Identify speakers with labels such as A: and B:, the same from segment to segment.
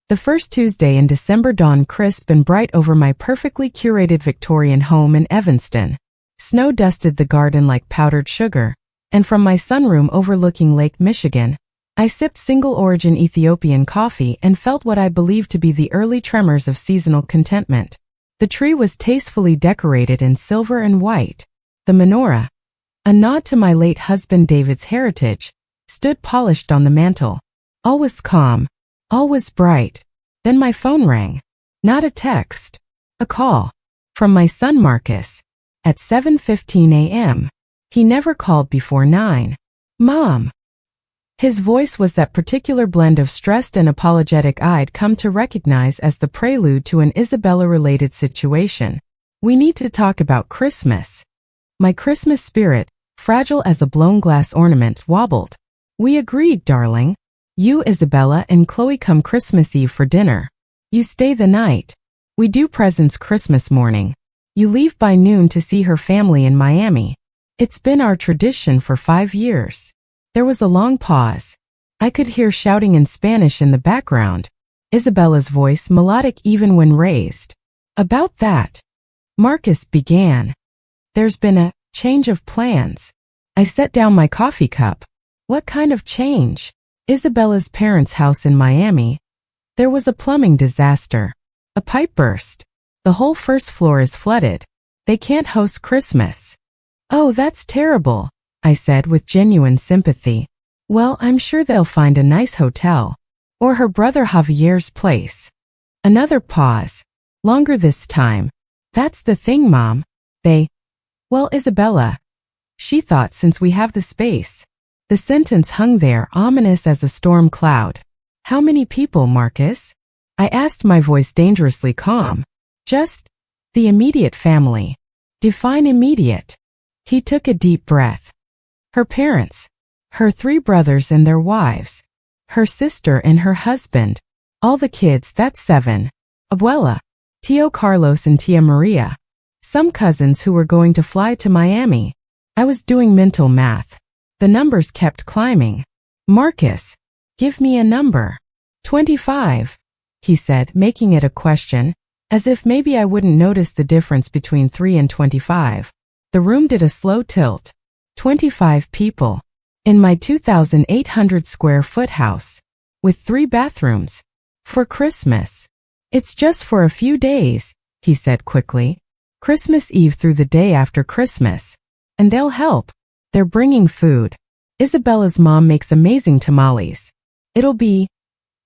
A: The first Tuesday in December dawned crisp and bright over my perfectly curated Victorian home in Evanston. Snow dusted the garden like powdered sugar, and from my sunroom overlooking Lake Michigan, I sipped single-origin Ethiopian coffee and felt what I believed to be the early tremors of seasonal contentment. The tree was tastefully decorated in silver and white. The menorah, a nod to my late husband David's heritage, stood polished on the mantel. All was calm. All was bright. Then my phone rang. Not a text. A call. From my son Marcus. At 7:15 a.m. He never called before 9. Mom. His voice was that particular blend of stressed and apologetic I'd come to recognize as the prelude to an Isabella-related situation. We need to talk about Christmas. My Christmas spirit, fragile as a blown glass ornament, wobbled. We agreed, darling. You, Isabella, and Chloe come Christmas Eve for dinner. You stay the night. We do presents Christmas morning. You leave by noon to see her family in Miami. It's been our tradition for 5 years. There was a long pause. I could hear shouting in Spanish in the background. Isabella's voice melodic even when raised. About that, Marcus began. There's been a change of plans. I set down my coffee cup. What kind of change? Isabella's parents' house in Miami. There was a plumbing disaster. A pipe burst. The whole first floor is flooded. They can't host Christmas. Oh, that's terrible, I said with genuine sympathy. Well, I'm sure they'll find a nice hotel. Or her brother Javier's place. Another pause. Longer this time. That's the thing, Mom. Well, Isabella. She thought since we have the space. The sentence hung there, ominous as a storm cloud. How many people, Marcus? I asked, my voice dangerously calm. Just the immediate family. Define immediate. He took a deep breath. Her parents. Her 3 brothers and their wives. Her sister and her husband. All the kids, that's 7. Abuela. Tio Carlos and Tia Maria. Some cousins who were going to fly to Miami. I was doing mental math. The numbers kept climbing. Marcus, give me a number. 25, he said, making it a question, as if maybe I wouldn't notice the difference between 3 and 25. The room did a slow tilt. 25 people. In my 2,800 square foot house. With 3 bathrooms. For Christmas. It's just for a few days, he said quickly. Christmas Eve through the day after Christmas. And they'll help. They're bringing food. Isabella's mom makes amazing tamales. It'll be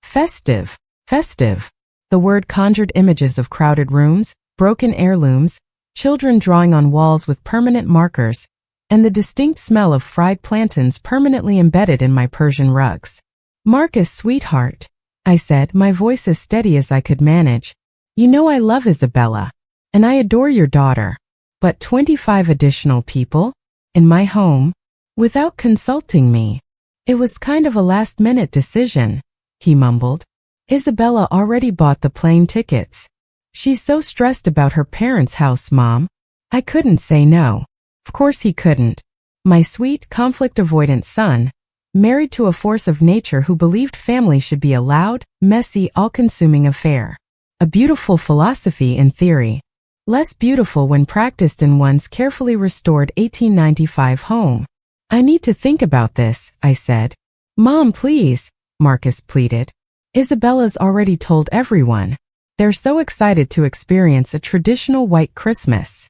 A: festive. Festive. The word conjured images of crowded rooms, broken heirlooms, children drawing on walls with permanent markers, and the distinct smell of fried plantains permanently embedded in my Persian rugs. Marcus, sweetheart, I said, my voice as steady as I could manage. You know I love Isabella. And I adore your daughter. But 25 additional people? In my home? Without consulting me. It was kind of a last-minute decision, he mumbled. Isabella already bought the plane tickets. She's so stressed about her parents' house, Mom. I couldn't say no. Of course he couldn't. My sweet, conflict-avoidant son, married to a force of nature who believed family should be a loud, messy, all-consuming affair. A beautiful philosophy in theory. Less beautiful when practiced in one's carefully restored 1895 home. I need to think about this, I said. Mom, please, Marcus pleaded. Isabella's already told everyone. They're so excited to experience a traditional white Christmas.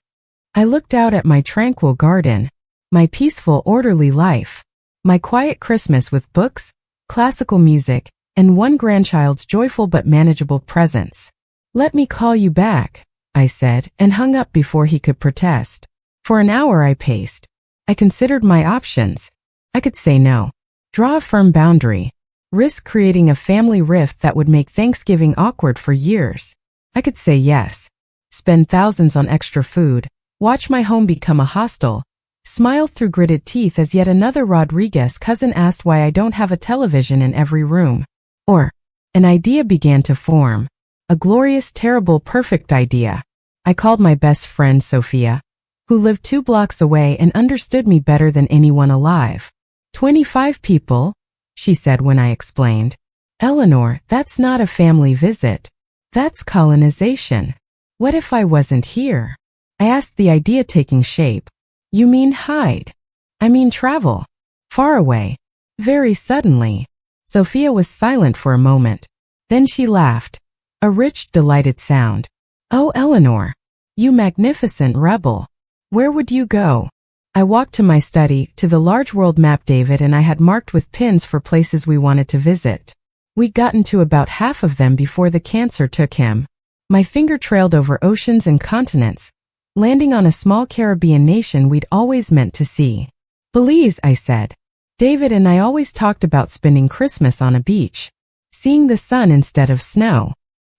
A: I looked out at my tranquil garden, my peaceful, orderly life, my quiet Christmas with books, classical music, and one grandchild's joyful but manageable presence. Let me call you back, I said, and hung up before he could protest. For an hour I paced. I considered my options. I could say no. Draw a firm boundary. Risk creating a family rift that would make Thanksgiving awkward for years. I could say yes. Spend thousands on extra food. Watch my home become a hostel. Smile through gritted teeth as yet another Rodriguez cousin asked why I don't have a television in every room. Or, an idea began to form. A glorious, terrible, perfect idea. I called my best friend Sophia, who lived 2 blocks away and understood me better than anyone alive. 25 people, she said when I explained. Eleanor, that's not a family visit. That's colonization. What if I wasn't here? I asked, the idea taking shape. You mean hide? I mean travel. Far away. Very suddenly. Sophia was silent for a moment. Then she laughed. A rich, delighted sound. Oh, Eleanor. You magnificent rebel. Where would you go? I walked to my study, to the large world map David and I had marked with pins for places we wanted to visit. We'd gotten to about half of them before the cancer took him. My finger trailed over oceans and continents, landing on a small Caribbean nation we'd always meant to see. Belize, I said. David and I always talked about spending Christmas on a beach, seeing the sun instead of snow.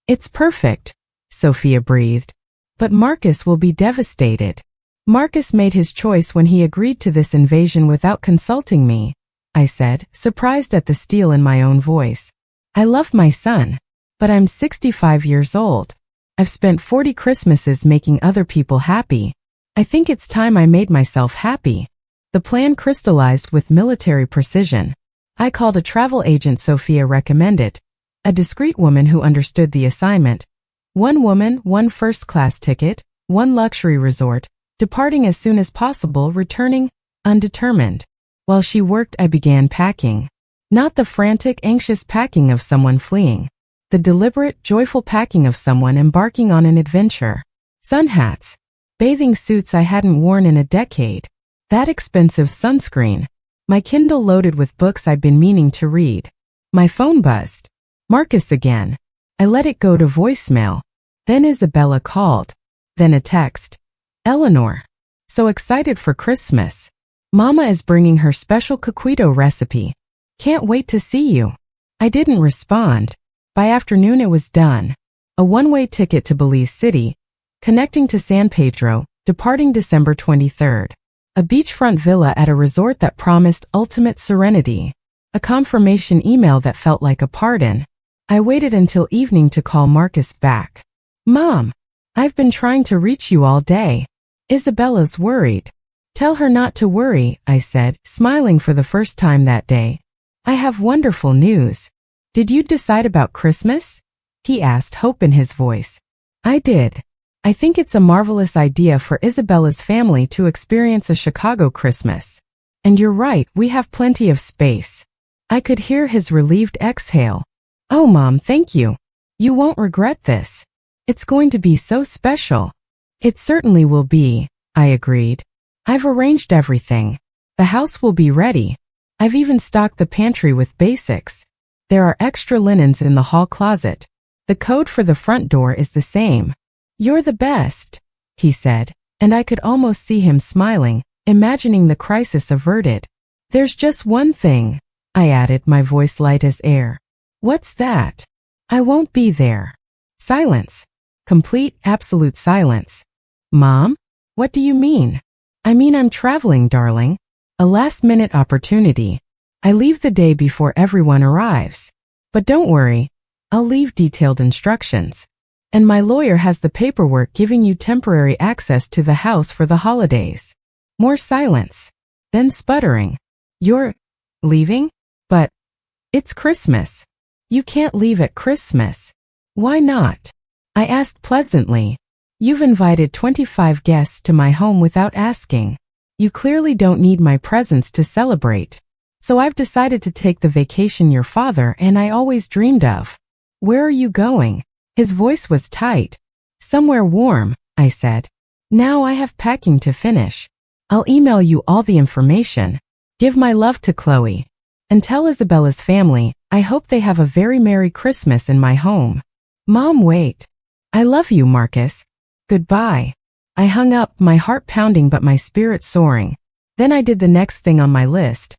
A: It's perfect, Sophia breathed. But Marcus will be devastated. Marcus made his choice when he agreed to this invasion without consulting me, I said, surprised at the steel in my own voice. I love my son, but I'm 65 years old. I've spent 40 Christmases making other people happy. I think it's time I made myself happy. The plan crystallized with military precision. I called a travel agent Sophia recommended, a discreet woman who understood the assignment. One woman, one first-class ticket, one luxury resort, departing as soon as possible, returning undetermined. While she worked, I began packing. Not the frantic, anxious packing of someone fleeing. The deliberate, joyful packing of someone embarking on an adventure. Sun hats. Bathing suits I hadn't worn in a decade. That expensive sunscreen. My Kindle loaded with books I'd been meaning to read. My phone buzzed. Marcus again. I let it go to voicemail. Then Isabella called. Then a text. Eleanor. So excited for Christmas. Mama is bringing her special coquito recipe. Can't wait to see you. I didn't respond. By afternoon it was done. A one-way ticket to Belize City, connecting to San Pedro, departing December 23rd. A beachfront villa at a resort that promised ultimate serenity. A confirmation email that felt like a pardon. I waited until evening to call Marcus back. Mom, I've been trying to reach you all day. Isabella's worried. Tell her not to worry, I said, smiling for the first time that day. I have wonderful news. Did you decide about Christmas? He asked, hope in his voice. I did. I think it's a marvelous idea for Isabella's family to experience a Chicago Christmas. And you're right, we have plenty of space. I could hear his relieved exhale. Oh, Mom, thank you. You won't regret this. It's going to be so special. It certainly will be, I agreed. I've arranged everything. The house will be ready. I've even stocked the pantry with basics. There are extra linens in the hall closet. The code for the front door is the same. You're the best, he said, and I could almost see him smiling, imagining the crisis averted. There's just one thing, I added, my voice light as air. What's that? I won't be there. Silence. Complete, absolute silence. Mom? What do you mean? I mean I'm traveling, darling. A last-minute opportunity. I leave the day before everyone arrives. But don't worry, I'll leave detailed instructions. And my lawyer has the paperwork giving you temporary access to the house for the holidays. More silence. Then sputtering. You're leaving? But it's Christmas. You can't leave at Christmas. Why not? I asked pleasantly. You've invited 25 guests to my home without asking. You clearly don't need my presence to celebrate. So I've decided to take the vacation your father and I always dreamed of. Where are you going? His voice was tight. Somewhere warm, I said. Now I have packing to finish. I'll email you all the information. Give my love to Chloe. And tell Isabella's family, I hope they have a very Merry Christmas in my home. Mom, wait. I love you, Marcus. Goodbye. I hung up, my heart pounding but my spirit soaring. Then I did the next thing on my list.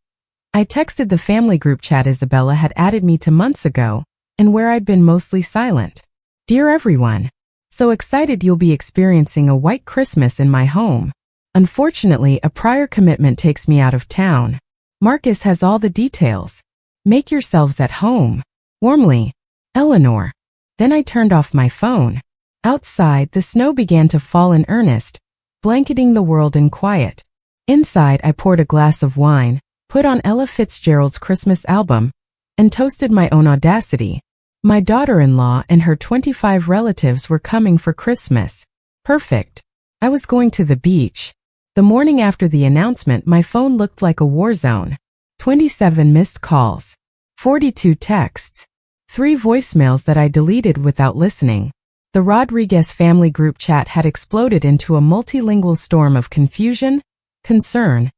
A: I texted the family group chat Isabella had added me to months ago, and where I'd been mostly silent. Dear everyone, so excited you'll be experiencing a white Christmas in my home. Unfortunately, a prior commitment takes me out of town. Marcus has all the details. Make yourselves at home. Warmly, Eleanor. Then I turned off my phone. Outside, the snow began to fall in earnest, blanketing the world in quiet. Inside, I poured a glass of wine, put on Ella Fitzgerald's Christmas album, and toasted my own audacity. My daughter-in-law and her 25 relatives were coming for Christmas. Perfect. I was going to the beach. The morning after the announcement, my phone looked like a war zone. 27 missed calls. 42 texts. 3 voicemails that I deleted without listening. The Rodriguez family group chat had exploded into a multilingual storm of confusion, concern,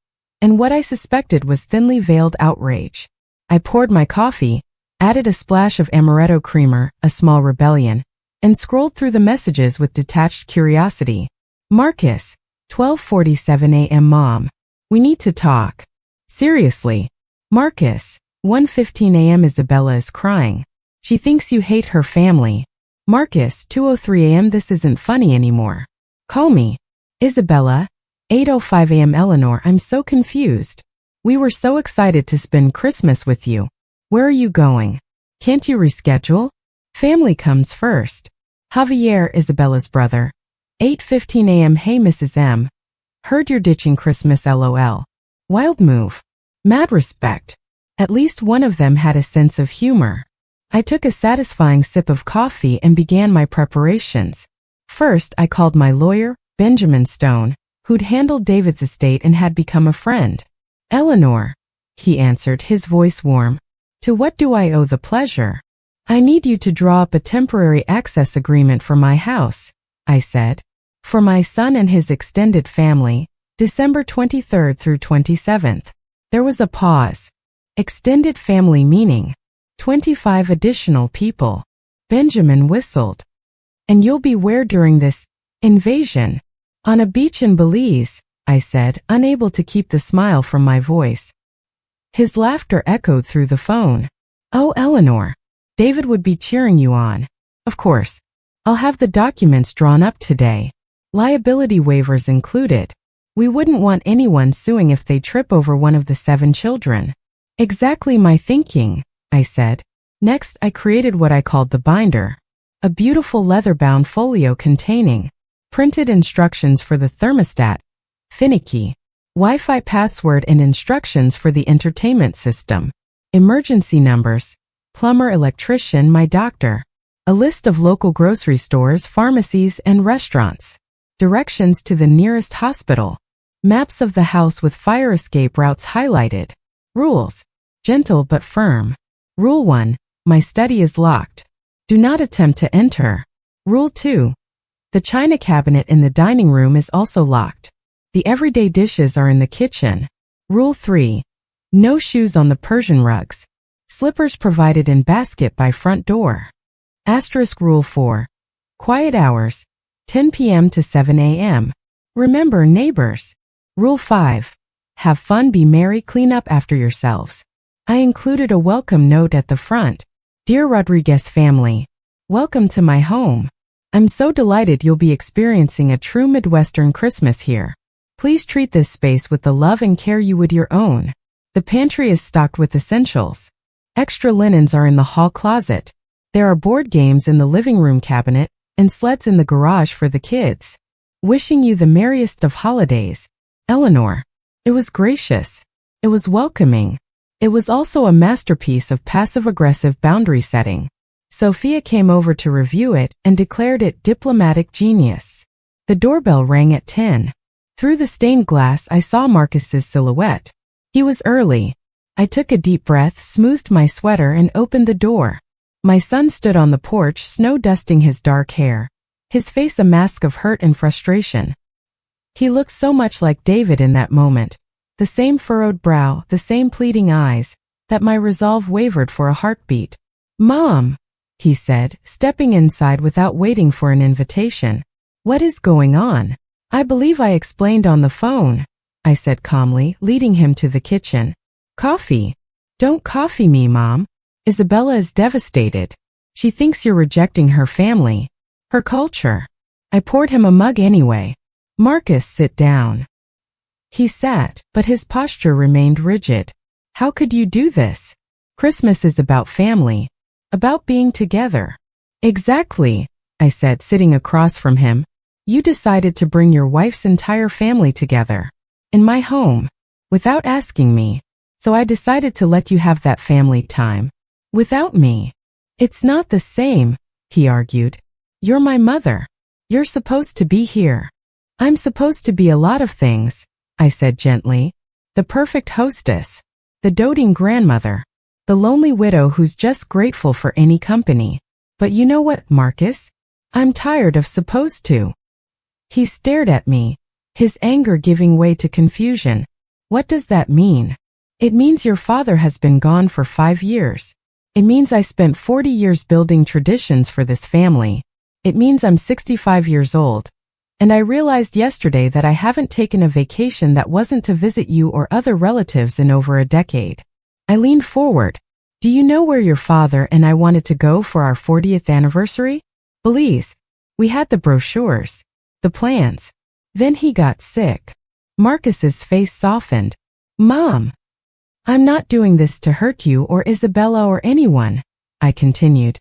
A: and what I suspected was thinly veiled outrage. I poured my coffee, added a splash of amaretto creamer, a small rebellion, and scrolled through the messages with detached curiosity. Marcus, 12:47 a.m. Mom. We need to talk. Seriously. Marcus, 1:15 a.m. Isabella is crying. She thinks you hate her family. Marcus, 2:03 a.m. This isn't funny anymore. Call me. Isabella, 8:05 a.m. Eleanor, I'm so confused. We were so excited to spend Christmas with you. Where are you going? Can't you reschedule? Family comes first. Javier, Isabella's brother. 8:15 a.m. Hey Mrs. M. Heard you're ditching Christmas LOL. Wild move. Mad respect. At least one of them had a sense of humor. I took a satisfying sip of coffee and began my preparations. First, I called my lawyer, Benjamin Stone, who'd handled David's estate and had become a friend. Eleanor, he answered, his voice warm. To what do I owe the pleasure? I need you to draw up a temporary access agreement for my house, I said. For my son and his extended family, December 23rd through 27th. There was a pause. Extended family meaning 25 additional people. Benjamin whistled. And you'll be where during this invasion? On a beach in Belize, I said, unable to keep the smile from my voice. His laughter echoed through the phone. Oh, Eleanor. David would be cheering you on. Of course. I'll have the documents drawn up today. Liability waivers included. We wouldn't want anyone suing if they trip over one of the 7 children. Exactly my thinking, I said. Next, I created what I called the binder. A beautiful leather-bound folio containing printed instructions for the thermostat, finicky, Wi-Fi password and instructions for the entertainment system, emergency numbers, plumber, electrician, my doctor, a list of local grocery stores, pharmacies, and restaurants, directions to the nearest hospital, maps of the house with fire escape routes highlighted, rules, gentle but firm. Rule 1, my study is locked. Do not attempt to enter. Rule 2, the china cabinet in the dining room is also locked. The everyday dishes are in the kitchen. Rule 3, no shoes on the Persian rugs. Slippers provided in basket by front door. Asterisk Rule 4, quiet hours, 10 p.m. to 7 a.m. Remember, neighbors. Rule 5, have fun, be merry, clean up after yourselves. I included a welcome note at the front. Dear Rodriguez family, welcome to my home. I'm so delighted you'll be experiencing a true Midwestern Christmas here. Please treat this space with the love and care you would your own. The pantry is stocked with essentials. Extra linens are in the hall closet. There are board games in the living room cabinet and sleds in the garage for the kids. Wishing you the merriest of holidays. Eleanor. It was gracious. It was welcoming. It was also a masterpiece of passive-aggressive boundary setting. Sophia came over to review it and declared it diplomatic genius. The doorbell rang at 10. Through the stained glass, I saw Marcus's silhouette. He was early. I took a deep breath, smoothed my sweater, and opened the door. My son stood on the porch, snow-dusting his dark hair, his face a mask of hurt and frustration. He looked so much like David in that moment. The same furrowed brow, the same pleading eyes, that my resolve wavered for a heartbeat. Mom, he said, stepping inside without waiting for an invitation. What is going on? I believe I explained on the phone, I said calmly, leading him to the kitchen. Coffee. Don't coffee me, Mom. Isabella is devastated. She thinks you're rejecting her family, her culture. I poured him a mug anyway. Marcus, sit down. He sat, but his posture remained rigid. How could you do this? Christmas is about family, about being together. Exactly, I said, sitting across from him. You decided to bring your wife's entire family together, in my home, without asking me. So I decided to let you have that family time. Without me. It's not the same, he argued. You're my mother. You're supposed to be here. I'm supposed to be a lot of things, I said gently. The perfect hostess. The doting grandmother. The lonely widow who's just grateful for any company. But you know what, Marcus? I'm tired of supposed to. He stared at me, his anger giving way to confusion. What does that mean? It means your father has been gone for 5 years. It means I spent 40 years building traditions for this family. It means I'm 65 years old. And I realized yesterday that I haven't taken a vacation that wasn't to visit you or other relatives in over a decade. I leaned forward. Do you know where your father and I wanted to go for our 40th anniversary? Belize. We had the brochures, the plans. Then he got sick. Marcus's face softened. Mom. I'm not doing this to hurt you or Isabella or anyone, I continued.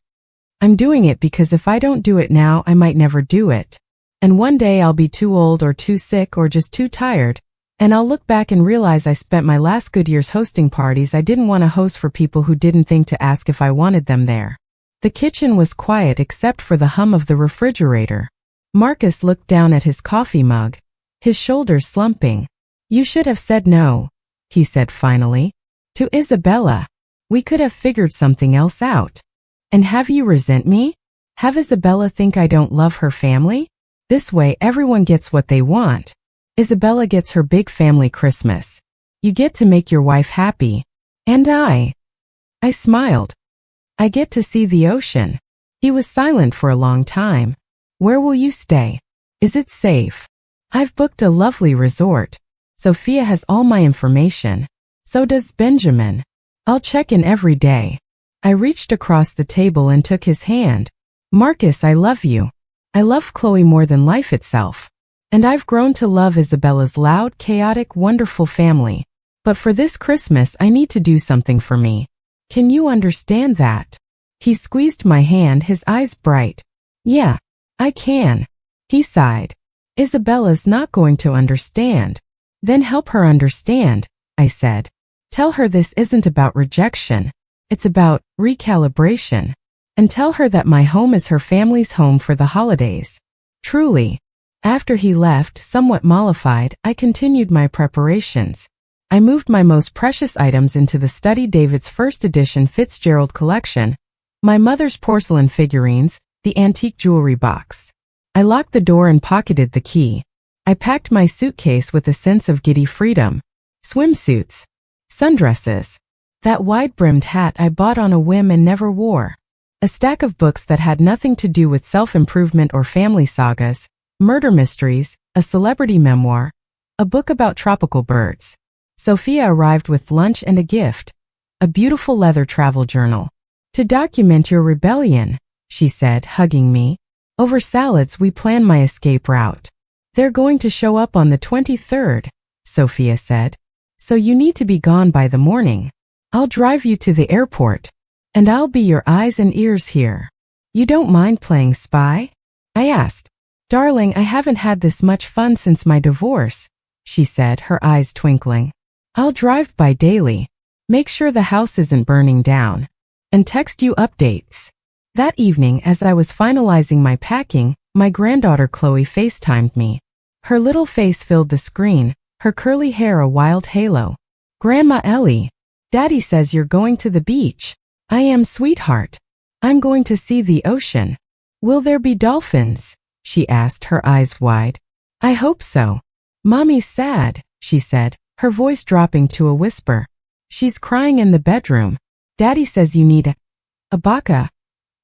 A: I'm doing it because if I don't do it now, I might never do it. And one day I'll be too old or too sick or just too tired, and I'll look back and realize I spent my last good years hosting parties I didn't want to host for people who didn't think to ask if I wanted them there. The kitchen was quiet except for the hum of the refrigerator. Marcus looked down at his coffee mug, his shoulders slumping. You should have said no, he said finally. To Isabella. We could have figured something else out. And have you resent me? Have Isabella think I don't love her family? This way everyone gets what they want. Isabella gets her big family Christmas. You get to make your wife happy. And I smiled. I get to see the ocean. He was silent for a long time. Where will you stay? Is it safe? I've booked a lovely resort. Sophia has all my information. So does Benjamin. I'll check in every day. I reached across the table and took his hand. Marcus, I love you. I love Chloe more than life itself. And I've grown to love Isabella's loud, chaotic, wonderful family. But for this Christmas, I need to do something for me. Can you understand that? He squeezed my hand, his eyes bright. Yeah, I can. He sighed. Isabella's not going to understand. Then help her understand, I said. Tell her this isn't about rejection. It's about recalibration. And tell her that my home is her family's home for the holidays. Truly. After he left, somewhat mollified, I continued my preparations. I moved my most precious items into the Study David's first edition Fitzgerald collection, my mother's porcelain figurines, the antique jewelry box. I locked the door and pocketed the key. I packed my suitcase with a sense of giddy freedom. Swimsuits. Sundresses. That wide-brimmed hat I bought on a whim and never wore. A stack of books that had nothing to do with self-improvement or family sagas, murder mysteries, a celebrity memoir, a book about tropical birds. Sophia arrived with lunch and a gift, a beautiful leather travel journal. To document your rebellion, she said, hugging me. Over salads we plan my escape route. They're going to show up on the 23rd, Sophia said. So you need to be gone by the morning. I'll drive you to the airport. And I'll be your eyes and ears here. You don't mind playing spy? I asked. Darling, I haven't had this much fun since my divorce, she said, her eyes twinkling. I'll drive by daily. Make sure the house isn't burning down. And text you updates. That evening, as I was finalizing my packing, my granddaughter Chloe FaceTimed me. Her little face filled the screen, her curly hair a wild halo. Grandma Ellie, Daddy says you're going to the beach. I am, sweetheart. I'm going to see the ocean. Will there be dolphins? She asked, her eyes wide. I hope so. Mommy's sad, she said, her voice dropping to a whisper. She's crying in the bedroom. Daddy says you need a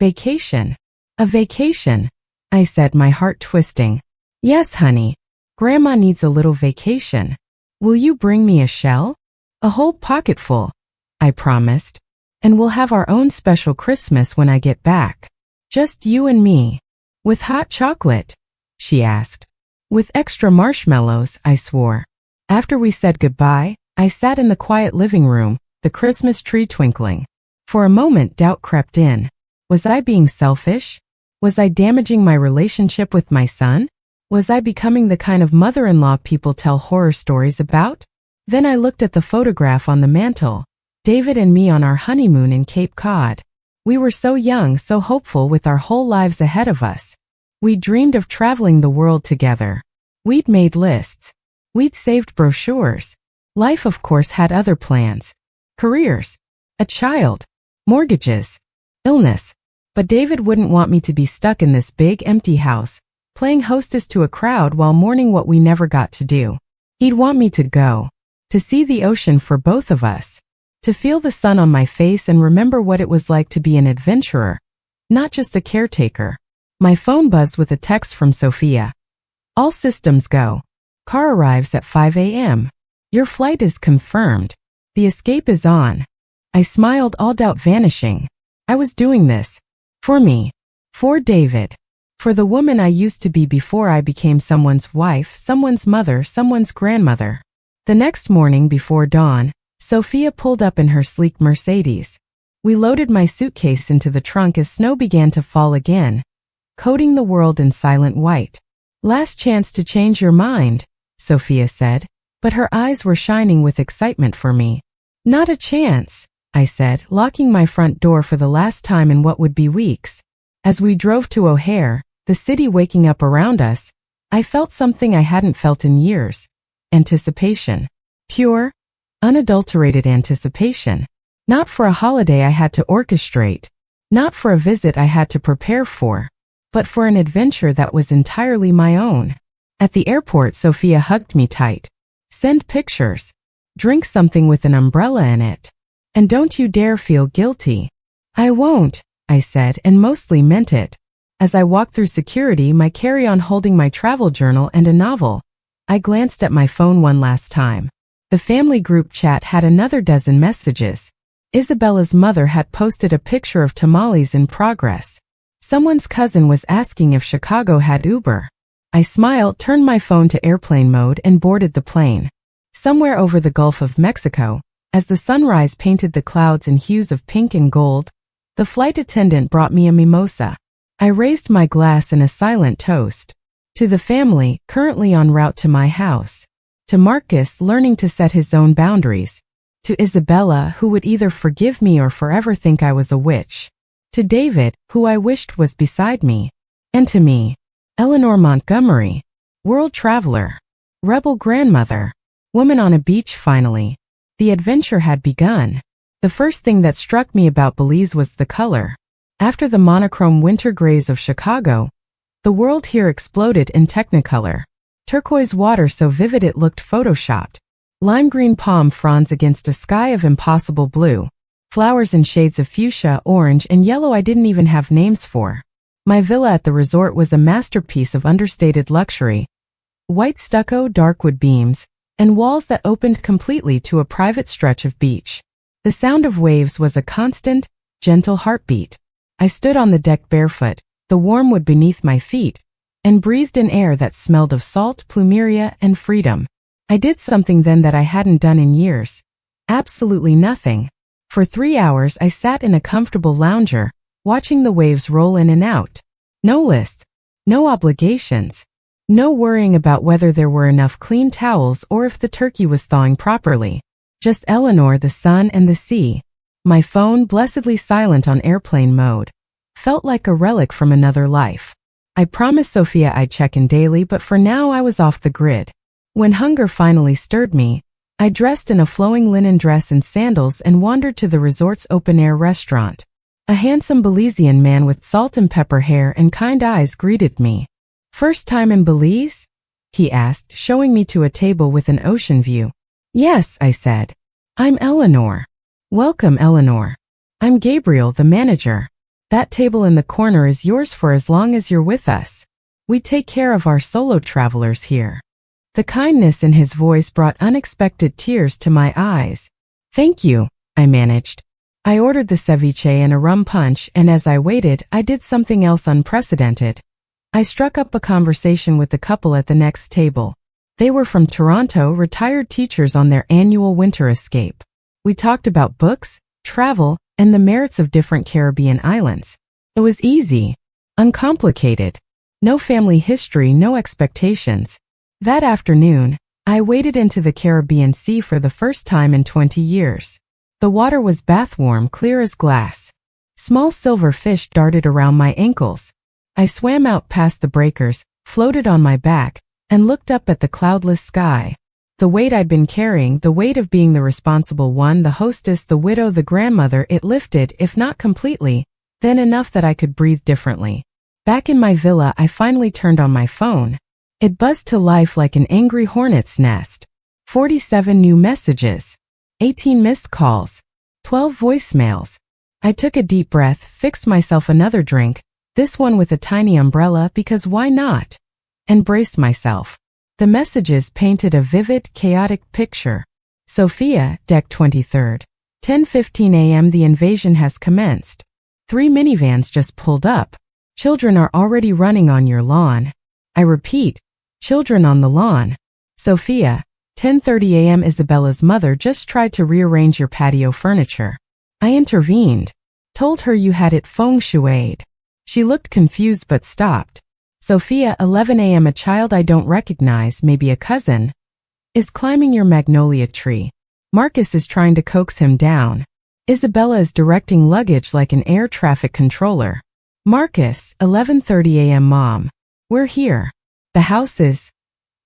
A: vacation. A vacation, I said, my heart twisting. Yes, honey. Grandma needs a little vacation. Will you bring me a shell? A whole pocketful, I promised. And we'll have our own special Christmas when I get back. Just you and me. With hot chocolate? She asked. With extra marshmallows, I swore. After we said goodbye, I sat in the quiet living room, the Christmas tree twinkling. For a moment, doubt crept in. Was I being selfish? Was I damaging my relationship with my son? Was I becoming the kind of mother-in-law people tell horror stories about? Then I looked at the photograph on the mantel. David and me on our honeymoon in Cape Cod. We were so young, so hopeful with our whole lives ahead of us. We dreamed of traveling the world together. We'd made lists. We'd saved brochures. Life, of course, had other plans. Careers. A child. Mortgages. Illness. But David wouldn't want me to be stuck in this big, empty house, playing hostess to a crowd while mourning what we never got to do. He'd want me to go. To see the ocean for both of us. To feel the sun on my face and remember what it was like to be an adventurer, not just a caretaker. My phone buzzed with a text from Sophia. All systems go. Car arrives at 5 a.m. Your flight is confirmed. The escape is on. I smiled, all doubt vanishing. I was doing this. For me. For David. For the woman I used to be before I became someone's wife, someone's mother, someone's grandmother. The next morning before dawn, Sophia pulled up in her sleek Mercedes. We loaded my suitcase into the trunk as snow began to fall again, coating the world in silent white. Last chance to change your mind, Sophia said, but her eyes were shining with excitement for me. Not a chance, I said, locking my front door for the last time in what would be weeks. As we drove to O'Hare, the city waking up around us, I felt something I hadn't felt in years. Anticipation. Pure, unadulterated anticipation. Not for a holiday I had to orchestrate. Not for a visit I had to prepare for. But for an adventure that was entirely my own. At the airport, Sophia hugged me tight. Send pictures. Drink something with an umbrella in it. And don't you dare feel guilty. I won't, I said, and mostly meant it. As I walked through security, my carry-on holding my travel journal and a novel, I glanced at my phone one last time. The family group chat had another dozen messages. Isabella's mother had posted a picture of tamales in progress. Someone's cousin was asking if Chicago had Uber. I smiled, turned my phone to airplane mode, and boarded the plane. Somewhere over the Gulf of Mexico, as the sunrise painted the clouds in hues of pink and gold, the flight attendant brought me a mimosa. I raised my glass in a silent toast. To the family, currently en route to my house. To Marcus, learning to set his own boundaries. To Isabella, who would either forgive me or forever think I was a witch. To David, who I wished was beside me. And to me, Eleanor Montgomery, world traveler, rebel grandmother, woman on a beach finally. The adventure had begun. The first thing that struck me about Belize was the color. After the monochrome winter grays of Chicago, the world here exploded in technicolor. Turquoise water so vivid it looked photoshopped. Lime green palm fronds against a sky of impossible blue. Flowers in shades of fuchsia, orange, and yellow I didn't even have names for. My villa at the resort was a masterpiece of understated luxury. White stucco, dark wood beams, and walls that opened completely to a private stretch of beach. The sound of waves was a constant, gentle heartbeat. I stood on the deck barefoot, the warm wood beneath my feet, and breathed in air that smelled of salt, plumeria, and freedom. I did something then that I hadn't done in years. Absolutely nothing. For 3 hours I sat in a comfortable lounger, watching the waves roll in and out. No lists. No obligations. No worrying about whether there were enough clean towels or if the turkey was thawing properly. Just Eleanor, the sun, and the sea. My phone, blessedly silent on airplane mode, felt like a relic from another life. I promised Sophia I'd check in daily, but for now I was off the grid. When hunger finally stirred me, I dressed in a flowing linen dress and sandals and wandered to the resort's open-air restaurant. A handsome Belizean man with salt and pepper hair and kind eyes greeted me. "First time in Belize?" he asked, showing me to a table with an ocean view. "Yes," I said. "I'm Eleanor." "Welcome, Eleanor. I'm Gabriel, the manager. That table in the corner is yours for as long as you're with us. We take care of our solo travelers here." The kindness in his voice brought unexpected tears to my eyes. "Thank you," I managed. I ordered the ceviche and a rum punch, and as I waited, I did something else unprecedented. I struck up a conversation with the couple at the next table. They were from Toronto, retired teachers on their annual winter escape. We talked about books, travel, and the merits of different Caribbean islands. It was easy, uncomplicated. No family history, no expectations. That afternoon, I waded into the Caribbean Sea for the first time in 20 years. The water was bath-warm, clear as glass. Small silver fish darted around my ankles. I swam out past the breakers, floated on my back, and looked up at the cloudless sky. The weight I'd been carrying, the weight of being the responsible one, the hostess, the widow, the grandmother, it lifted, if not completely, then enough that I could breathe differently. Back in my villa, I finally turned on my phone. It buzzed to life like an angry hornet's nest. 47 new messages. 18 missed calls. 12 voicemails. I took a deep breath, fixed myself another drink, this one with a tiny umbrella because why not? And braced myself. The messages painted a vivid, chaotic picture. Sophia, deck 23rd. 10:15 a.m. The invasion has commenced. 3 minivans just pulled up. Children are already running on your lawn. I repeat, children on the lawn. Sophia, 10:30 a.m. Isabella's mother just tried to rearrange your patio furniture. I intervened. Told her you had it feng shuied. She looked confused but stopped. Sophia, 11 a.m. A child I don't recognize, maybe a cousin, is climbing your magnolia tree. Marcus is trying to coax him down. Isabella is directing luggage like an air traffic controller. Marcus, 11:30 a.m. Mom, we're here. The house is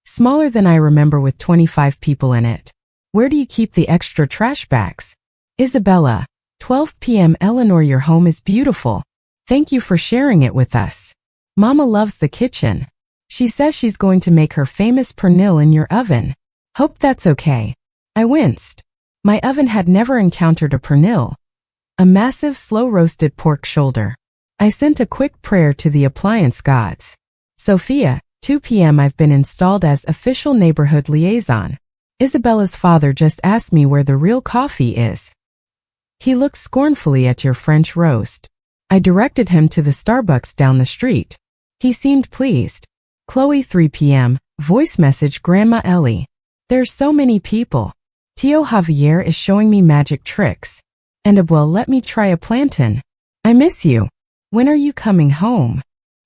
A: smaller than I remember with 25 people in it. Where do you keep the extra trash bags? Isabella, 12 p.m. Eleanor, your home is beautiful. Thank you for sharing it with us. Mama loves the kitchen. She says she's going to make her famous pernil in your oven. Hope that's okay. I winced. My oven had never encountered a pernil, a massive slow-roasted pork shoulder. I sent a quick prayer to the appliance gods. Sophia, 2 p.m. I've been installed as official neighborhood liaison. Isabella's father just asked me where the real coffee is. He looked scornfully at your French roast. I directed him to the Starbucks down the street. He seemed pleased. Chloe, 3 p.m. Voice message, Grandma Ellie. There's so many people. Tio Javier is showing me magic tricks. And Abuel let me try a plantain. I miss you. When are you coming home?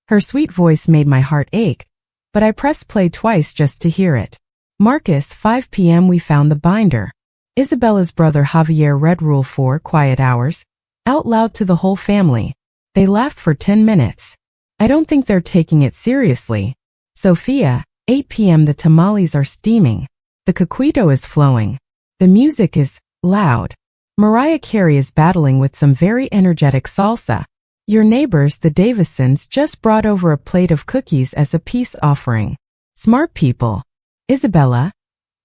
A: Her sweet voice made my heart ache, but I pressed play twice just to hear it. Marcus, 5 p.m. We found the binder. Isabella's brother Javier read Rule 4, quiet hours, out loud to the whole family. They laughed for 10 minutes. I don't think they're taking it seriously. Sophia, 8 p.m. The tamales are steaming. The coquito is flowing. The music is loud. Mariah Carey is battling with some very energetic salsa. Your neighbors, the Davisons, just brought over a plate of cookies as a peace offering. Smart people. Isabella,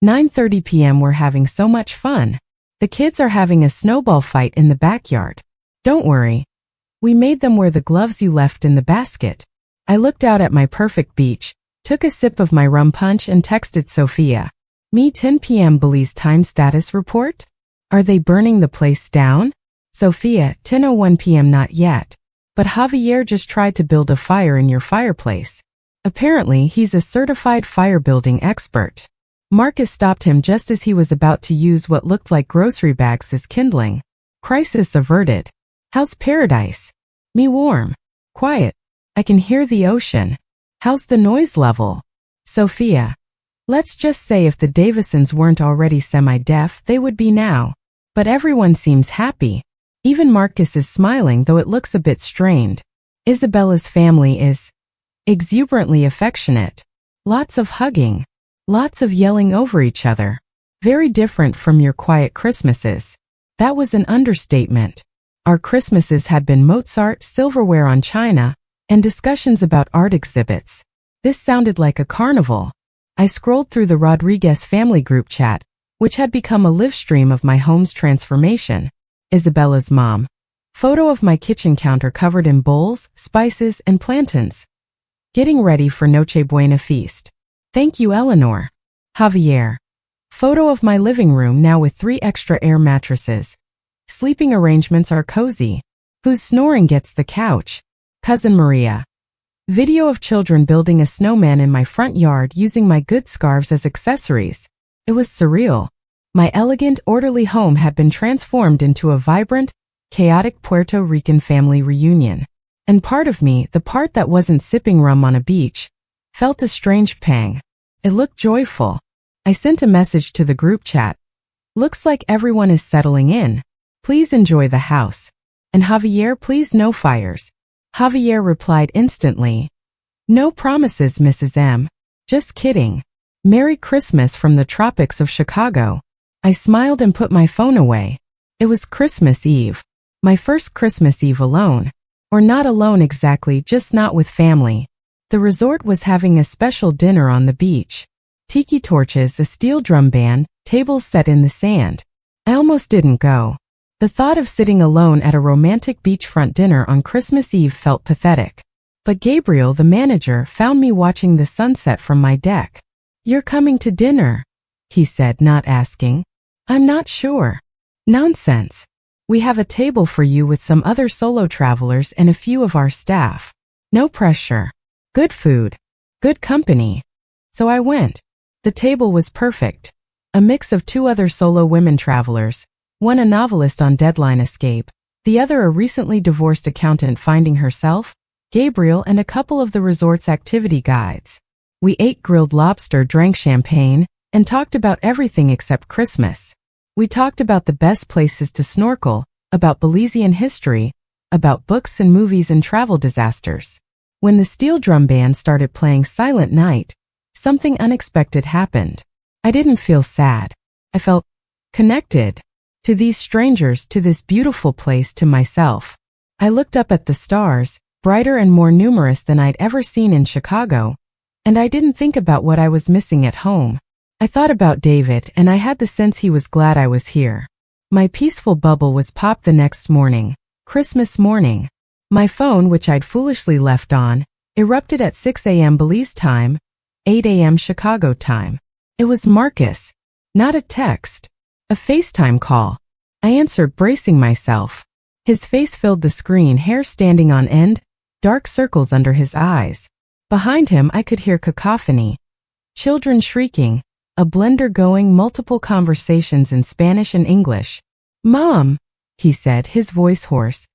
A: 9:30 p.m. We're having so much fun. The kids are having a snowball fight in the backyard. Don't worry. We made them wear the gloves you left in the basket. I looked out at my perfect beach, took a sip of my rum punch and texted Sophia. Me, 10 p.m. Belize time status report? Are they burning the place down? Sophia, 10:01 p.m. Not yet. But Javier just tried to build a fire in your fireplace. Apparently, he's a certified fire building expert. Marcus stopped him just as he was about to use what looked like grocery bags as kindling. Crisis averted. How's paradise? Me, warm. Quiet. I can hear the ocean. How's the noise level? Sophia. Let's just say if the Davisons weren't already semi-deaf, they would be now. But everyone seems happy. Even Marcus is smiling, though it looks a bit strained. Isabella's family is exuberantly affectionate. Lots of hugging. Lots of yelling over each other. Very different from your quiet Christmases. That was an understatement. Our Christmases had been Mozart, silverware on china, and discussions about art exhibits. This sounded like a carnival. I scrolled through the Rodriguez family group chat, which had become a live stream of my home's transformation. Isabella's mom. Photo of my kitchen counter covered in bowls, spices, and plantains. Getting ready for Noche Buena feast. Thank you, Eleanor. Javier. Photo of my living room now with 3 extra air mattresses. Sleeping arrangements are cozy. Whose snoring gets the couch? Cousin Maria. Video of children building a snowman in my front yard using my good scarves as accessories. It was surreal. My elegant, orderly home had been transformed into a vibrant, chaotic Puerto Rican family reunion. And part of me, the part that wasn't sipping rum on a beach, felt a strange pang. It looked joyful. I sent a message to the group chat. Looks like everyone is settling in. Please enjoy the house. And Javier, please no fires. Javier replied instantly. No promises, Mrs. M. Just kidding. Merry Christmas from the tropics of Chicago. I smiled and put my phone away. It was Christmas Eve. My first Christmas Eve alone. Or not alone exactly, just not with family. The resort was having a special dinner on the beach. Tiki torches, a steel drum band, tables set in the sand. I almost didn't go. The thought of sitting alone at a romantic beachfront dinner on Christmas Eve felt pathetic. But Gabriel, the manager, found me watching the sunset from my deck. You're coming to dinner, he said, not asking. I'm not sure. Nonsense. We have a table for you with some other solo travelers and a few of our staff. No pressure. Good food. Good company. So I went. The table was perfect. A mix of two other solo women travelers, one a novelist on deadline escape, the other a recently divorced accountant finding herself, Gabriel, and a couple of the resort's activity guides. We ate grilled lobster, drank champagne, and talked about everything except Christmas. We talked about the best places to snorkel, about Belizean history, about books and movies and travel disasters. When the steel drum band started playing Silent Night, something unexpected happened. I didn't feel sad. I felt connected to these strangers, to this beautiful place, to myself. I looked up at the stars, brighter and more numerous than I'd ever seen in Chicago, and I didn't think about what I was missing at home. I thought about David, and I had the sense he was glad I was here. My peaceful bubble was popped the next morning, Christmas morning. My phone, which I'd foolishly left on, erupted at 6 a.m. Belize time, 8 a.m. Chicago time. It was Marcus. Not a text. A FaceTime call. I answered, bracing myself. His face filled the screen, hair standing on end, dark circles under his eyes. Behind him I could hear cacophony. Children shrieking, a blender going, multiple conversations in Spanish and English. Mom, he said, his voice hoarse.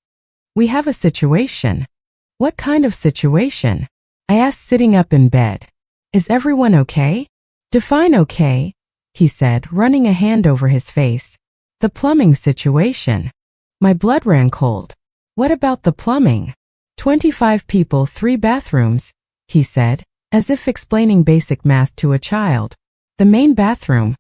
A: We have a situation. What kind of situation? I asked, sitting up in bed. Is everyone okay? Define okay, he said, running a hand over his face. The plumbing situation. My blood ran cold. What about the plumbing? 25 people, 3 bathrooms, he said, as if explaining basic math to a child. The main bathroom.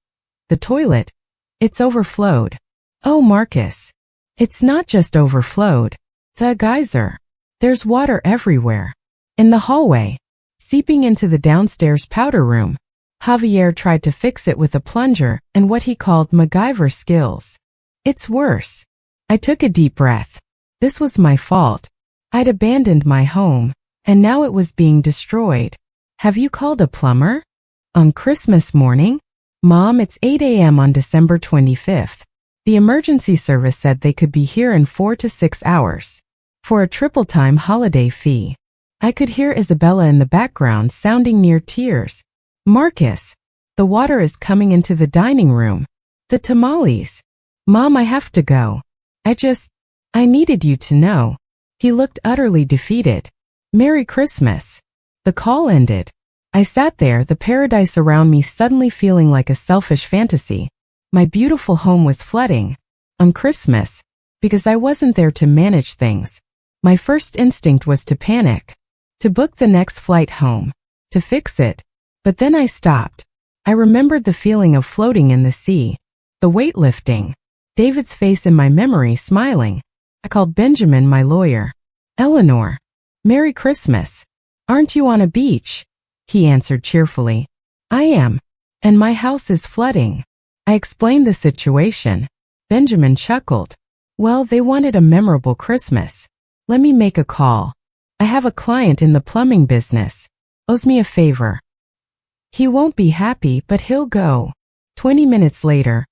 A: The toilet. It's overflowed. Oh, Marcus. It's not just overflowed. The geyser. There's water everywhere. In the hallway. Seeping into the downstairs powder room. Javier tried to fix it with a plunger and what he called MacGyver skills. It's worse. I took a deep breath. This was my fault. I'd abandoned my home, and now it was being destroyed. Have you called a plumber? On Christmas morning? Mom, it's 8 a.m. on December 25th. The emergency service said they could be here in 4 to 6 hours. For a triple-time holiday fee. I could hear Isabella in the background sounding near tears. Marcus, the water is coming into the dining room. The tamales. Mom, I have to go. I needed you to know. He looked utterly defeated. Merry Christmas. The call ended. I sat there, the paradise around me suddenly feeling like a selfish fantasy. My beautiful home was flooding. On Christmas. Because I wasn't there to manage things. My first instinct was to panic. To book the next flight home. To fix it. But then I stopped. I remembered the feeling of floating in the sea. The weight lifting. David's face in my memory, smiling. I called Benjamin, my lawyer. Eleanor. Merry Christmas. Aren't you on a beach? He answered cheerfully. I am. And my house is flooding. I explained the situation. Benjamin chuckled. Well, they wanted a memorable Christmas. Let me make a call. I have a client in the plumbing business. Owes me a favor. He won't be happy, but he'll go. 20 minutes later,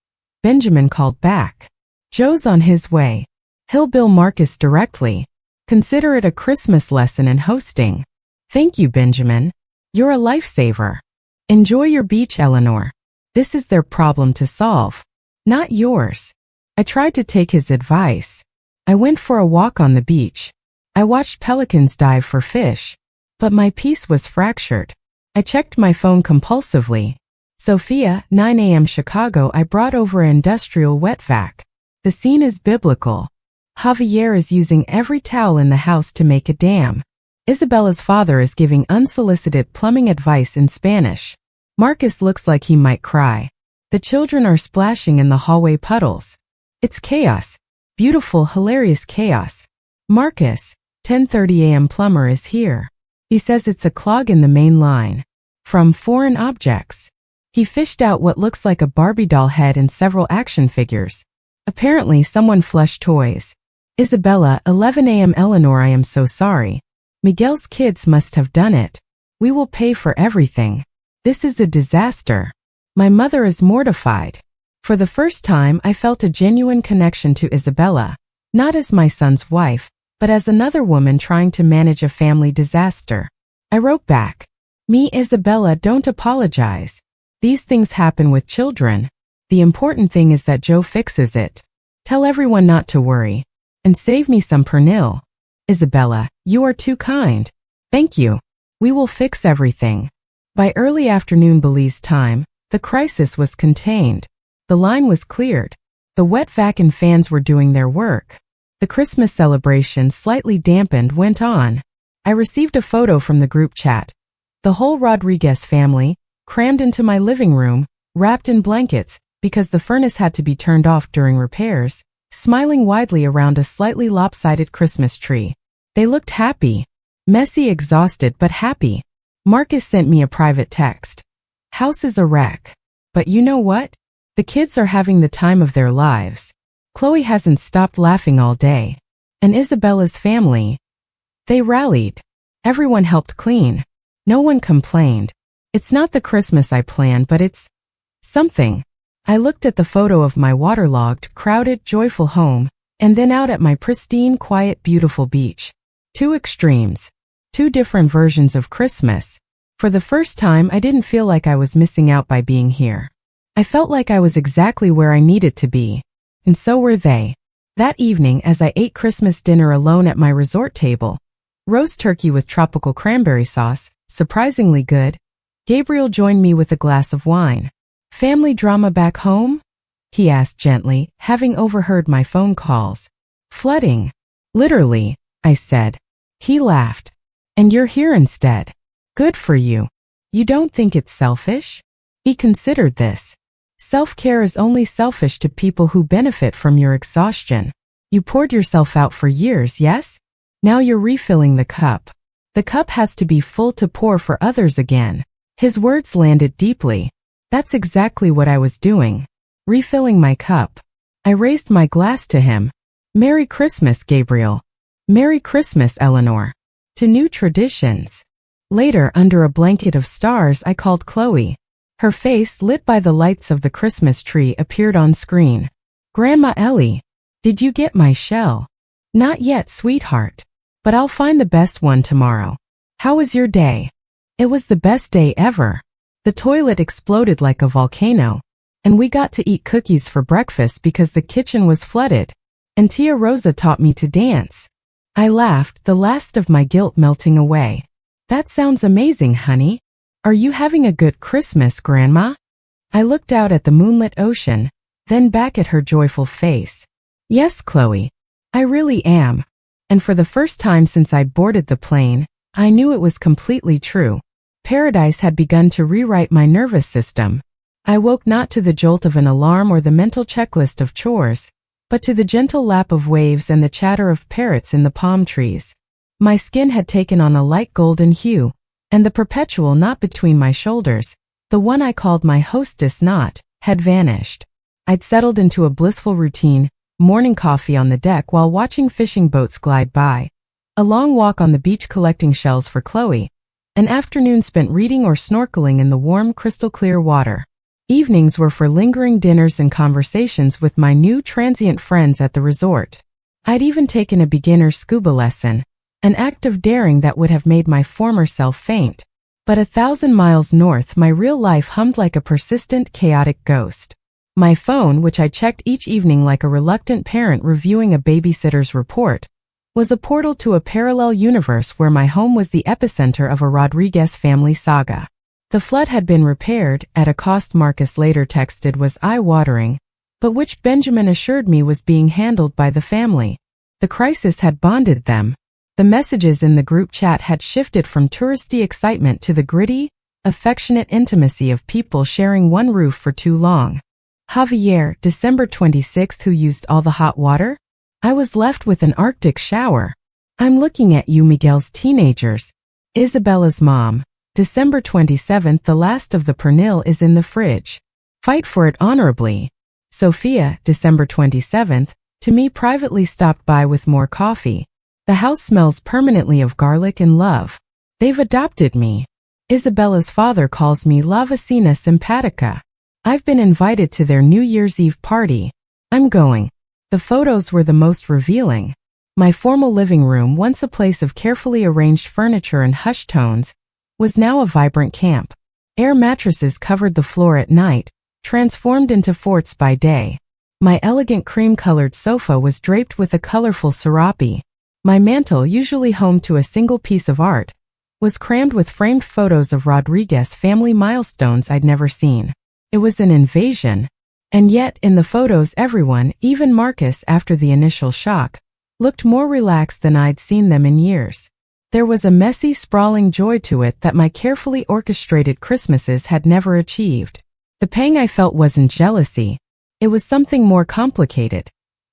A: Benjamin called back. Joe's on his way. He'll bill Marcus directly. Consider it a Christmas lesson in hosting. Thank you, Benjamin. You're a lifesaver. Enjoy your beach, Eleanor. This is their problem to solve, not yours. I tried to take his advice. I went for a walk on the beach. I watched pelicans dive for fish. But my peace was fractured. I checked my phone compulsively. Sophia, 9 a.m. Chicago. I brought over an industrial wet vac. The scene is biblical. Javier is using every towel in the house to make a dam. Isabella's father is giving unsolicited plumbing advice in Spanish. Marcus looks like he might cry. The children are splashing in the hallway puddles. It's chaos. Beautiful, hilarious chaos. Marcus, 10:30 a.m. plumber is here. He says it's a clog in the main line. From Foreign Objects. He fished out what looks like a Barbie doll head and several action figures. Apparently someone flushed toys. Isabella, 11 a.m. Eleanor, I am so sorry. Miguel's kids must have done it. We will pay for everything. This is a disaster. My mother is mortified. For the first time, I felt a genuine connection to Isabella, not as my son's wife, but as another woman trying to manage a family disaster. I wrote back, "Me, Isabella, don't apologize. These things happen with children. The important thing is that Joe fixes it. Tell everyone not to worry. And save me some pernil. Isabella, you are too kind. Thank you. We will fix everything." By early afternoon Belize time, the crisis was contained. The line was cleared. The wet vac and fans were doing their work. The Christmas celebration, slightly dampened, went on. I received a photo from the group chat. The whole Rodriguez family, crammed into my living room, wrapped in blankets, because the furnace had to be turned off during repairs, smiling widely around a slightly lopsided Christmas tree. They looked happy. Messy, exhausted, but happy. Marcus sent me a private text. House is a wreck. But you know what? The kids are having the time of their lives. Chloe hasn't stopped laughing all day. And Isabella's family. They rallied. Everyone helped clean. No one complained. It's not the Christmas I planned, but it's something. I looked at the photo of my waterlogged, crowded, joyful home, and then out at my pristine, quiet, beautiful beach. Two extremes. Two different versions of Christmas. For the first time, I didn't feel like I was missing out by being here. I felt like I was exactly where I needed to be. And so were they. That evening, as I ate Christmas dinner alone at my resort table, roast turkey with tropical cranberry sauce, surprisingly good, Gabriel joined me with a glass of wine. Family drama back home? He asked gently, having overheard my phone calls. Flooding. Literally, I said. He laughed. And you're here instead. Good for you. You don't think it's selfish? He considered this. Self-care is only selfish to people who benefit from your exhaustion. You poured yourself out for years, yes? Now you're refilling the cup. The cup has to be full to pour for others again. His words landed deeply. That's exactly what I was doing. Refilling my cup. I raised my glass to him. Merry Christmas, Gabriel. Merry Christmas, Eleanor. To new traditions. Later, under a blanket of stars, I called Chloe. Her face, lit by the lights of the Christmas tree, appeared on screen. Grandma Ellie, did you get my shell? Not yet, sweetheart. But I'll find the best one tomorrow. How was your day? It was the best day ever. The toilet exploded like a volcano. And we got to eat cookies for breakfast because the kitchen was flooded. And Tia Rosa taught me to dance. I laughed, the last of my guilt melting away. That sounds amazing, honey. Are you having a good Christmas, Grandma? I looked out at the moonlit ocean, then back at her joyful face. Yes, Chloe. I really am. And for the first time since I boarded the plane, I knew it was completely true. Paradise had begun to rewrite my nervous system. I woke not to the jolt of an alarm or the mental checklist of chores, but to the gentle lap of waves and the chatter of parrots in the palm trees. My skin had taken on a light golden hue, and the perpetual knot between my shoulders, the one I called my hostess knot, had vanished. I'd settled into a blissful routine, morning coffee on the deck while watching fishing boats glide by, a long walk on the beach collecting shells for Chloe, an afternoon spent reading or snorkeling in the warm, crystal-clear water. Evenings were for lingering dinners and conversations with my new transient friends at the resort. I'd even taken a beginner scuba lesson, an act of daring that would have made my former self faint. But 1,000 miles north, my real life hummed like a persistent, chaotic ghost. My phone, which I checked each evening like a reluctant parent reviewing a babysitter's report, was a portal to a parallel universe where my home was the epicenter of a Rodriguez family saga. The flood had been repaired, at a cost Marcus later texted was eye-watering, but which Benjamin assured me was being handled by the family. The crisis had bonded them. The messages in the group chat had shifted from touristy excitement to the gritty, affectionate intimacy of people sharing one roof for too long. Javier, December 26th. Who used all the hot water? I was left with an Arctic shower. I'm looking at you, Miguel's teenagers. Isabella's mom, December 27th. The last of the pernil is in the fridge. Fight for it honorably. Sophia, December 27th, to me privately stopped by with more coffee. The house smells permanently of garlic and love. They've adopted me. Isabella's father calls me La Vecina Simpatica. I've been invited to their New Year's Eve party. I'm going. The photos were the most revealing. My formal living room, once a place of carefully arranged furniture and hushed tones, was now a vibrant camp. Air mattresses covered the floor at night, transformed into forts by day. My elegant cream-colored sofa was draped with a colorful serape. My mantel, usually home to a single piece of art, was crammed with framed photos of Rodriguez family milestones I'd never seen. It was an invasion. And yet, in the photos, everyone, even Marcus after the initial shock, looked more relaxed than I'd seen them in years. There was a messy, sprawling joy to it that my carefully orchestrated Christmases had never achieved. The pang I felt wasn't jealousy. It was something more complicated.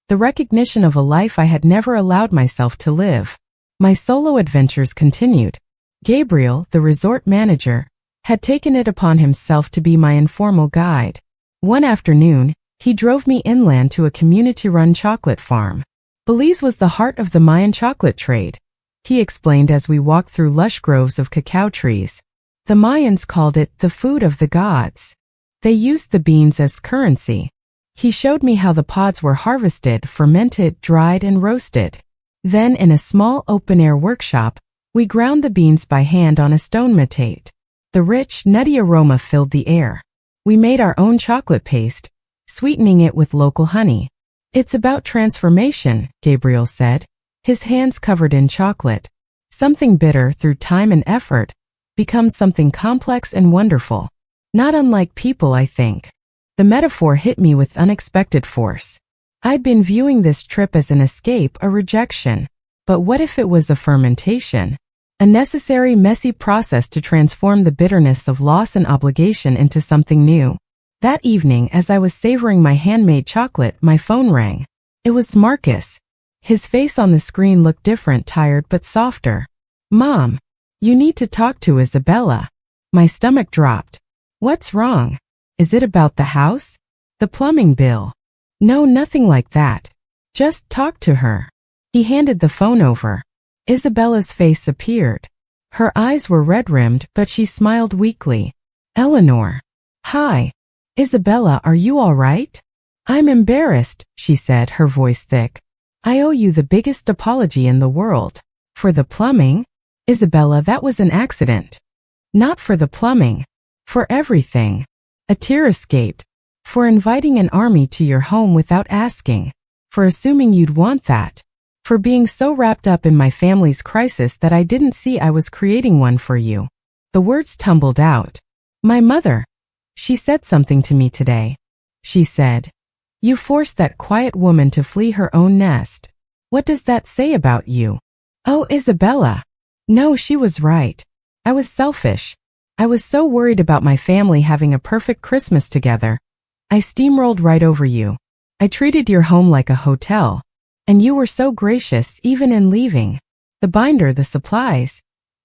A: The recognition of a life I had never allowed myself to live. My solo adventures continued. Gabriel, the resort manager, had taken it upon himself to be my informal guide. One afternoon, he drove me inland to a community-run chocolate farm. Belize was the heart of the Mayan chocolate trade, he explained as we walked through lush groves of cacao trees. The Mayans called it the food of the gods. They used the beans as currency. He showed me how the pods were harvested, fermented, dried, and roasted. Then, in a small open-air workshop, we ground the beans by hand on a stone metate. The rich, nutty aroma filled the air. We made our own chocolate paste, sweetening it with local honey. It's about transformation, Gabriel said, his hands covered in chocolate. Something bitter, through time and effort, becomes something complex and wonderful. Not unlike people, I think. The metaphor hit me with unexpected force. I'd been viewing this trip as an escape, a rejection. But what if it was a fermentation? A necessary, messy process to transform the bitterness of loss and obligation into something new. That evening, as I was savoring my handmade chocolate, my phone rang. It was Marcus. His face on the screen looked different, tired but softer. Mom, you need to talk to Isabella. My stomach dropped. What's wrong? Is it about the house? The plumbing bill? No, nothing like that. Just talk to her. He handed the phone over. Isabella's face appeared. Her eyes were red-rimmed, but she smiled weakly. Eleanor. Hi. Isabella, are you all right? I'm embarrassed, she said, her voice thick. I owe you the biggest apology in the world. For the plumbing? Isabella, that was an accident. Not for the plumbing. For everything. A tear escaped. For inviting an army to your home without asking. For assuming you'd want that. For being so wrapped up in my family's crisis that I didn't see I was creating one for you. The words tumbled out. My mother. She said something to me today. She said, you forced that quiet woman to flee her own nest. What does that say about you? Oh, Isabella. No, she was right. I was selfish. I was so worried about my family having a perfect Christmas together. I steamrolled right over you. I treated your home like a hotel. And you were so gracious even in leaving. The binder, the supplies.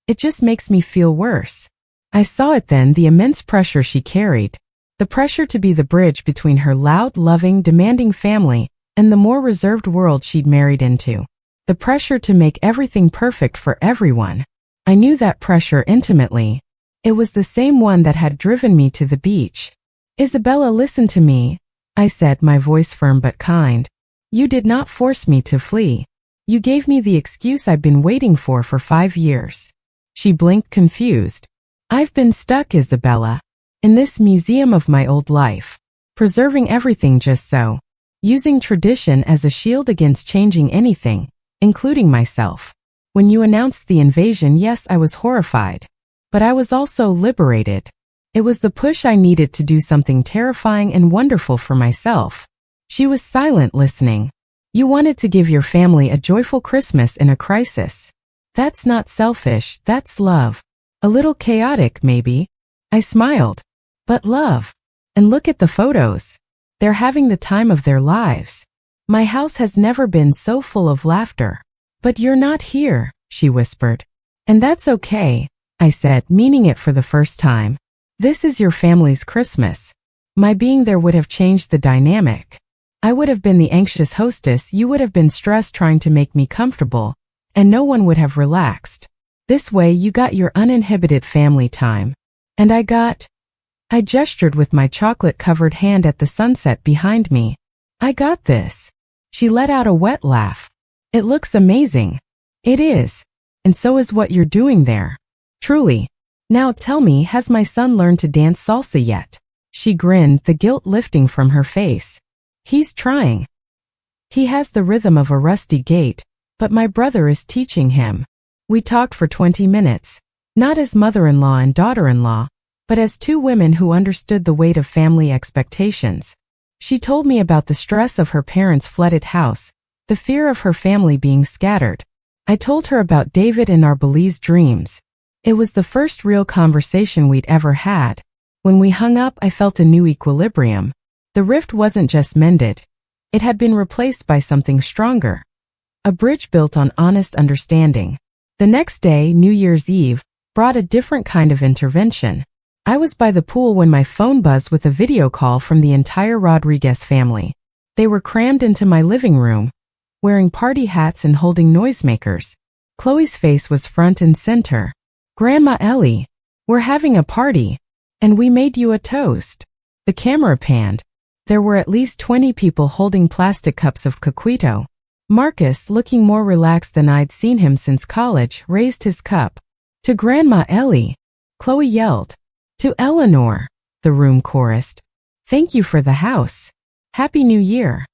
A: It just makes me feel worse. I saw it then, the immense pressure she carried. The pressure to be the bridge between her loud, loving, demanding family and the more reserved world she'd married into. The pressure to make everything perfect for everyone. I knew that pressure intimately. It was the same one that had driven me to the beach. Isabella, listen to me, I said, my voice firm but kind. You did not force me to flee. You gave me the excuse I've been waiting for 5 years. She blinked, confused. I've been stuck, Isabella. In this museum of my old life. Preserving everything just so. Using tradition as a shield against changing anything, including myself. When you announced the invasion, yes, I was horrified. But I was also liberated. It was the push I needed to do something terrifying and wonderful for myself. She was silent, listening. You wanted to give your family a joyful Christmas in a crisis. That's not selfish, that's love. A little chaotic, maybe. I smiled. But love. And look at the photos. They're having the time of their lives. My house has never been so full of laughter. But you're not here, she whispered. And that's okay, I said, meaning it for the first time. This is your family's Christmas. My being there would have changed the dynamic. I would have been the anxious hostess, you would have been stressed trying to make me comfortable, and no one would have relaxed. This way you got your uninhibited family time. And I gestured with my chocolate-covered hand at the sunset behind me. I got this. She let out a wet laugh. It looks amazing. It is. And so is what you're doing there. Truly. Now tell me, has my son learned to dance salsa yet? She grinned, the guilt lifting from her face. He's trying. He has the rhythm of a rusty gait, but my brother is teaching him. We talked for 20 minutes, not as mother-in-law and daughter-in-law, but as two women who understood the weight of family expectations. She told me about the stress of her parents' flooded house, the fear of her family being scattered. I told her about David and our Belize dreams. It was the first real conversation we'd ever had. When we hung up, I felt a new equilibrium. The rift wasn't just mended. It had been replaced by something stronger. A bridge built on honest understanding. The next day, New Year's Eve, brought a different kind of intervention. I was by the pool when my phone buzzed with a video call from the entire Rodriguez family. They were crammed into my living room, wearing party hats and holding noisemakers. Chloe's face was front and center. Grandma Ellie, we're having a party, and we made you a toast. The camera panned. There were at least 20 people holding plastic cups of coquito. Marcus, looking more relaxed than I'd seen him since college, raised his cup. To Grandma Ellie, Chloe yelled. To Eleanor, the room chorused. Thank you for the house. Happy New Year.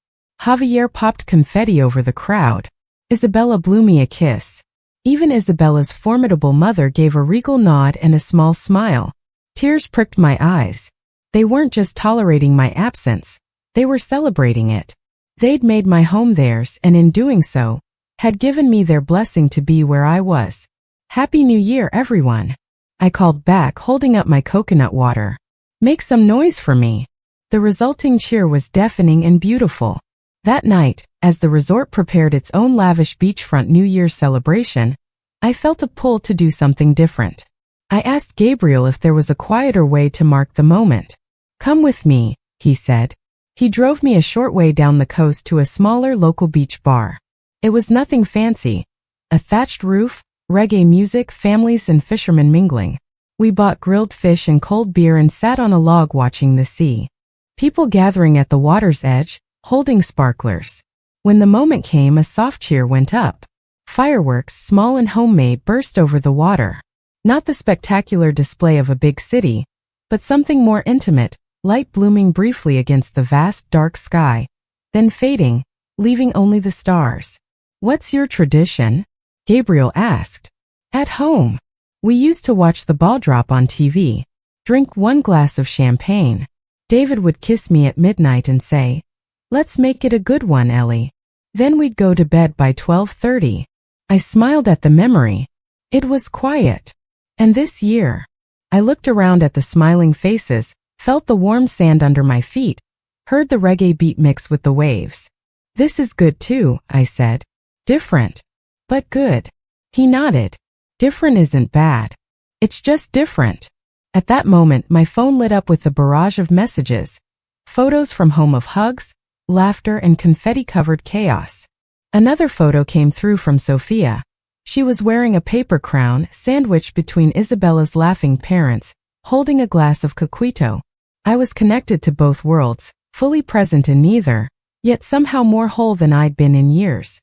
A: Javier popped confetti over the crowd. Isabella blew me a kiss. Even Isabella's formidable mother gave a regal nod and a small smile. Tears pricked my eyes. They weren't just tolerating my absence, they were celebrating it. They'd made my home theirs, and in doing so, had given me their blessing to be where I was. Happy New Year, everyone. I called back, holding up my coconut water. Make some noise for me. The resulting cheer was deafening and beautiful. That night, as the resort prepared its own lavish beachfront New Year's celebration, I felt a pull to do something different. I asked Gabriel if there was a quieter way to mark the moment. Come with me, he said. He drove me a short way down the coast to a smaller local beach bar. It was nothing fancy. A thatched roof, reggae music, families and fishermen mingling. We bought grilled fish and cold beer and sat on a log watching the sea. People gathering at the water's edge, holding sparklers. When the moment came, a soft cheer went up. Fireworks, small and homemade, burst over the water. Not the spectacular display of a big city, but something more intimate, light blooming briefly against the vast, dark sky, then fading, leaving only the stars. What's your tradition? Gabriel asked. At home. We used to watch the ball drop on TV, drink one glass of champagne. David would kiss me at midnight and say, let's make it a good one, Ellie. Then we'd go to bed by 12:30. I smiled at the memory. It was quiet. And this year, I looked around at the smiling faces, felt the warm sand under my feet, heard the reggae beat mix with the waves. This is good too, I said. Different. But good. He nodded. Different isn't bad. It's just different. At that moment, my phone lit up with a barrage of messages. Photos from home of hugs, laughter, and confetti-covered chaos. Another photo came through from Sophia. She was wearing a paper crown, sandwiched between Isabella's laughing parents, holding a glass of coquito. I was connected to both worlds, fully present in neither, yet somehow more whole than I'd been in years.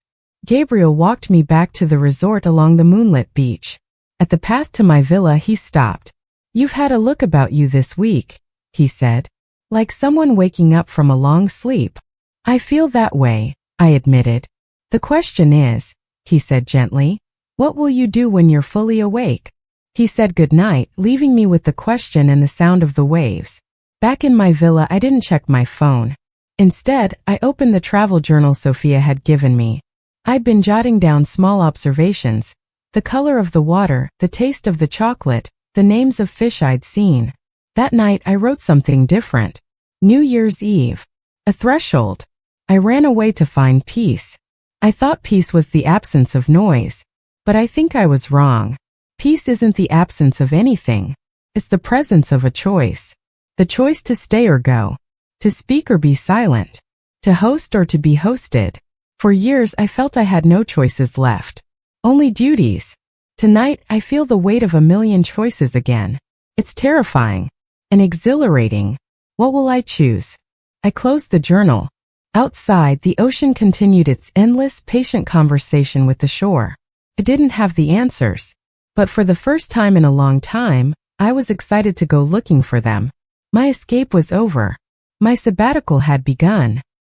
A: Gabriel walked me back to the resort along the moonlit beach. At the path to my villa, he stopped. You've had a look about you this week, he said. Like someone waking up from a long sleep. I feel that way, I admitted. The question is, he said gently, what will you do when you're fully awake? He said goodnight, leaving me with the question and the sound of the waves. Back in my villa, I didn't check my phone. Instead, I opened the travel journal Sophia had given me. I'd been jotting down small observations: the color of the water, the taste of the chocolate, the names of fish I'd seen. That night I wrote something different. New Year's Eve. A threshold. I ran away to find peace. I thought peace was the absence of noise. But I think I was wrong. Peace isn't the absence of anything. It's the presence of a choice. The choice to stay or go. To speak or be silent. To host or to be hosted. For years I felt I had no choices left. Only duties. Tonight I feel the weight of a million choices again. It's terrifying. And exhilarating. What will I choose? I closed the journal. Outside, the ocean continued its endless, patient conversation with the shore. It didn't have the answers. But for the first time in a long time, I was excited to go looking for them. My escape was over. My sabbatical had begun.